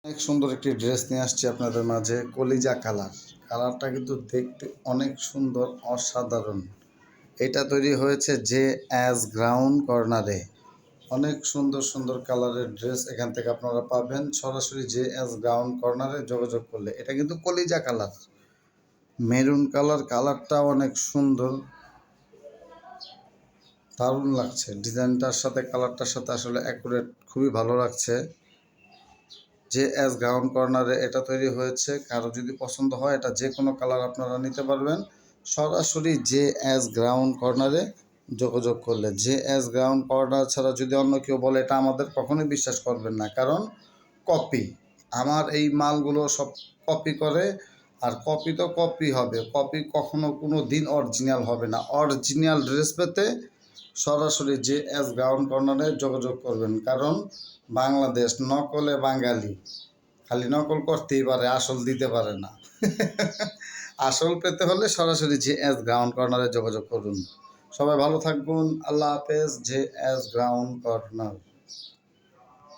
অনেক সুন্দর একটি ড্রেস নিয়ে আসছি আপনাদের মাঝে। কলিজা কালার, কালারটা কিন্তু দেখতে অনেক সুন্দর, অসাধারণ। এটা তৈরি হয়েছে জে এস গ্রাউন্ড কর্নারে। অনেক সুন্দর সুন্দর কালারের ড্রেস এখান থেকে আপনারা পাবেন সরাসরি জে এস গ্রাউন্ড কর্নারে যোগাযোগ করলে। এটা কিন্তু কলিজা কালার, মেরুন কালার, কালারটা অনেক সুন্দর, দারুণ লাগছে। ডিজাইনটার সাথে কালারটার সাথে আসলে অ্যাকুরেট, খুবই ভালো লাগছে। জে এস গ্রাউন্ড কর্নারে এটা তৈরি হয়েছে। কারো যদি পছন্দ হয়, এটা যে কোনো কালার আপনারা নিতে পারবেন সরাসরি জে এস গ্রাউন্ড কর্নারে যোগাযোগ করলে। জে এস গ্রাউন্ড কর্নার ছাড়া যদি অন্য কেউ বলে, এটা আমাদের কখনোই বিশ্বাস করবেন না, কারণ কপি। আমার এই মালগুলো সব কপি করে, আর কপি তো কপি হবে, কপি কখনো কোনো দিন অরিজিনাল হবে না। অরিজিনাল ড্রেস পেতে সরাসরি জে এস গ্রাউন্ড কর্নারে যোগাযোগ করবেন, কারণ বাংলাদেশ নকলে বাঙালি, খালি নকল করতেই পারে, আসল দিতে পারে না। আসল পেতে হলে সরাসরি জে এস গ্রাউন্ড কর্নারে যোগাযোগ করুন। সবাই ভালো থাকবেন, আল্লাহ হাফেজ। J S ground corner.